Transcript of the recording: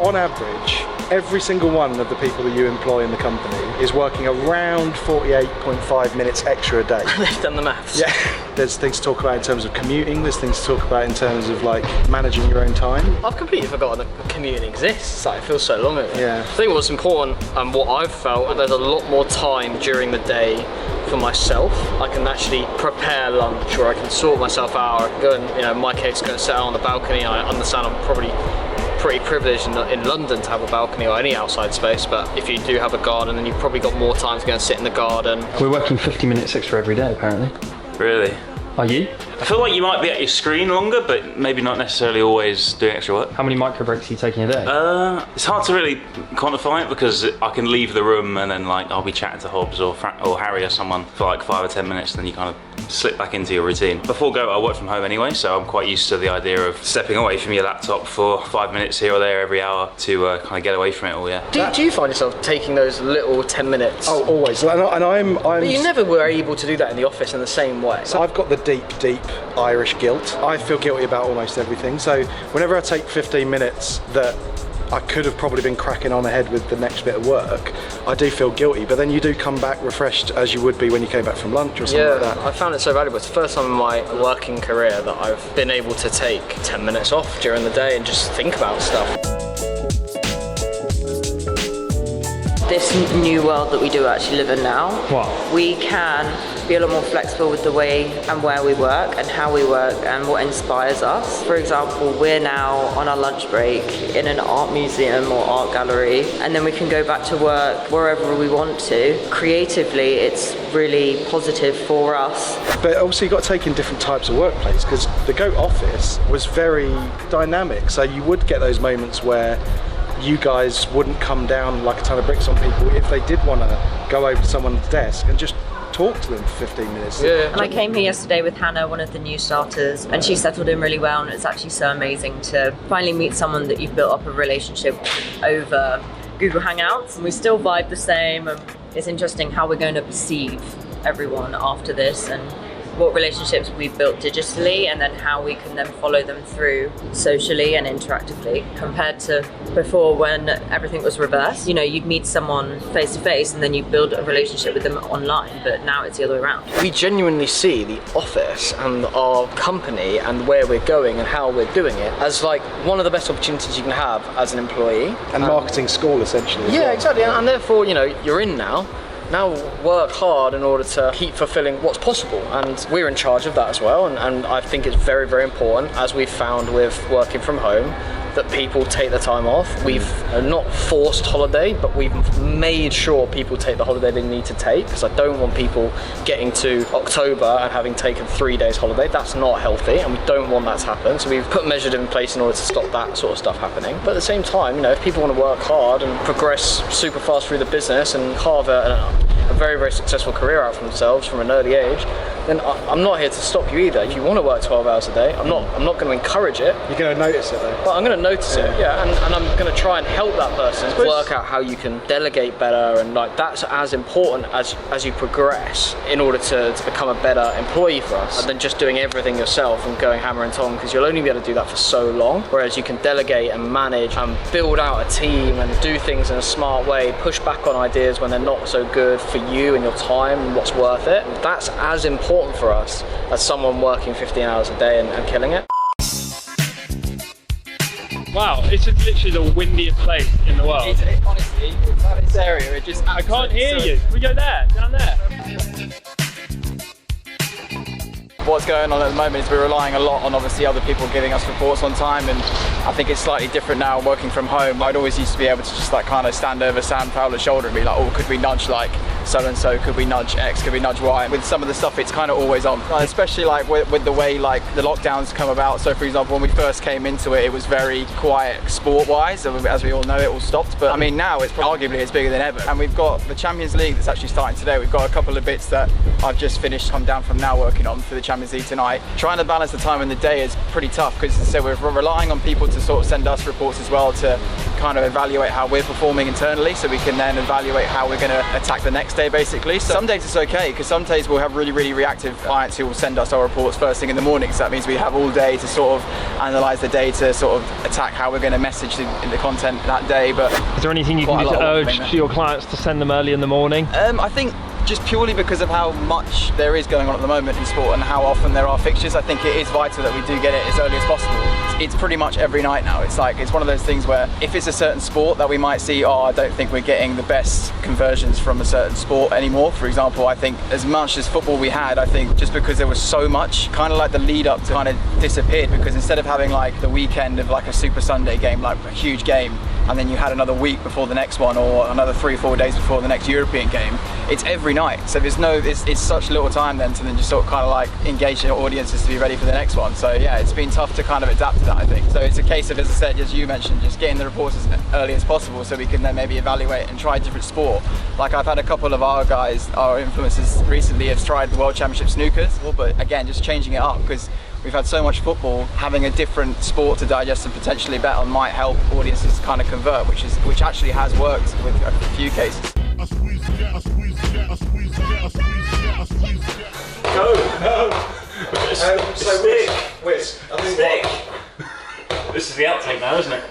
On average, every single one of the people that you employ in the company is working around 48.5 minutes extra a day. They've done the maths. Yeah. There's things to talk about in terms of commuting, there's things to talk about in terms of like managing your own time. I've completely forgotten that commuting exists. It's like, it feels so long ago. Yeah. I think what's important and what I've felt, there's a lot more time during the day for myself. I can actually prepare lunch, or I can sort myself out, or go and, in my case, go and sit out on the balcony. I understand I'm probably pretty privileged in London to have a balcony or any outside space, but if you do have a garden, then you've probably got more time to go and sit in the garden. We're working 50 minutes extra every day, apparently. Really? Are you? I feel like you might be at your screen longer, but maybe not necessarily always doing extra work. How many micro breaks are you taking a day? It's hard to really quantify it, because I can leave the room and then I'll be chatting to Hobbs or Harry or someone for like 5 or 10 minutes, and then you kind of slip back into your routine. Before Goat, I work from home anyway, so I'm quite used to the idea of stepping away from your laptop for 5 minutes here or there every hour to kind of get away from it all, yeah. Do you find yourself taking those little 10 minutes? Oh, always. And I'm But you never were able to do that in the office in the same way. So I've got the deep Irish guilt. I feel guilty about almost everything. So whenever I take 15 minutes that I could have probably been cracking on ahead with the next bit of work, I do feel guilty, but then you do come back refreshed as you would be when you came back from lunch or something like that. I found it so valuable. It's the first time in my working career that I've been able to take 10 minutes off during the day and just think about stuff. This new world that we do actually live in now, What? we can be a lot more flexible with the way and where we work and how we work and what inspires us. For example, we're now on our lunch break in an art museum or art gallery, and then we can go back to work wherever we want to. Creatively, it's really positive for us. But also you've got to take in different types of workplace, because the Goat office was very dynamic, so you would get those moments where you guys wouldn't come down like a ton of bricks on people if they did want to go over to someone's desk and just talk to them for 15 minutes. Yeah. And I came here yesterday with Hannah, one of the new starters, and she settled in really well, and it's actually so amazing to finally meet someone that you've built up a relationship over Google Hangouts, and we still vibe the same, and it's interesting how we're going to perceive everyone after this, and what relationships we've built digitally, and then how we can then follow them through socially and interactively, compared to before when everything was reversed. You'd meet someone face to face and then you build a relationship with them online, but now it's the other way around. We genuinely see the office and our company and where we're going and how we're doing it as like one of the best opportunities you can have as an employee. And marketing school, essentially. As yeah, well. exactly. And therefore, you're in now. Now work hard in order to keep fulfilling what's possible, and we're in charge of that as well, and I think it's very, very important, as we've found with working from home, that people take the time off. We've not forced holiday, but we've made sure people take the holiday they need to take, because I don't want people getting to October and having taken 3 days holiday. That's not healthy, and we don't want that to happen, so we've put measures in place in order to stop that sort of stuff happening. But at the same time, if people want to work hard and progress super fast through the business and carve a very, very successful career out for themselves from an early age, then I'm not here to stop you either. If you want to work 12 hours a day, I'm not going to encourage it. You're going to notice it though. But I'm going to notice it, yeah, and I'm going to try and help that person work out how you can delegate better, and like that's as important as you progress in order to become a better employee for us, than just doing everything yourself and going hammer and tong, because you'll only be able to do that for so long, whereas you can delegate and manage and build out a team and do things in a smart way, push back on ideas when they're not so good for you and your time and what's worth it. That's as important for us as someone working 15 hours a day and killing it. Wow, it's just literally the windiest place in the world. Honestly, this area, it just... I can't hear you. Can we go there? Down there? What's going on at the moment is we're relying a lot on obviously other people giving us reports on time, and I think it's slightly different now working from home. I'd always used to be able to just like kind of stand over Sam Fowler's shoulder and be like, oh, could we nudge like so-and-so, could we nudge X, could we nudge Y? With some of the stuff it's kind of always on, especially like with the way like the lockdowns come about. So for example, when we first came into it, it was very quiet sport-wise, as we all know, it all stopped. But I mean now it's arguably it's bigger than ever, and we've got the Champions League that's actually starting today. We've got a couple of bits that I've just finished, come down from now working on for the Champions League tonight. Trying to balance the time in the day is pretty tough, because as I said, we're relying on people to sort of send us reports as well to kind of evaluate how we're performing internally, so we can then evaluate how we're going to attack the next day, basically. So some days it's okay, because some days we'll have really, really reactive clients who will send us our reports first thing in the morning. So that means we have all day to sort of analyse the data, sort of attack how we're going to message the content that day. But is there anything you can do to urge your clients to send them early in the morning? I think just purely because of how much there is going on at the moment in sport and how often there are fixtures, I think it is vital that we do get it as early as possible. It's pretty much every night now. It's like, it's one of those things where if it's a certain sport that we might see, oh, I don't think we're getting the best conversions from a certain sport anymore. For example, I think as much as football we had, I think just because there was so much, kind of like the lead up to kind of disappeared, because instead of having like the weekend of like a Super Sunday game, like a huge game, and then you had another week before the next one or another 3 or 4 days before the next European game, it's every night. So there's no, it's such little time then to then just sort of kind of like engage your audiences to be ready for the next one. So yeah, it's been tough to kind of adapt to that, I think. So it's a case of, as I said, as you mentioned, just getting the reports as early as possible so we can then maybe evaluate and try different sport. Like I've had a couple of our guys, our influencers recently have tried the World Championship snookers, but again, just changing it up, because we've had so much football, having a different sport to digest and potentially bet on might help audiences kind of convert, which actually has worked with a few cases. This is the outtake now, isn't it?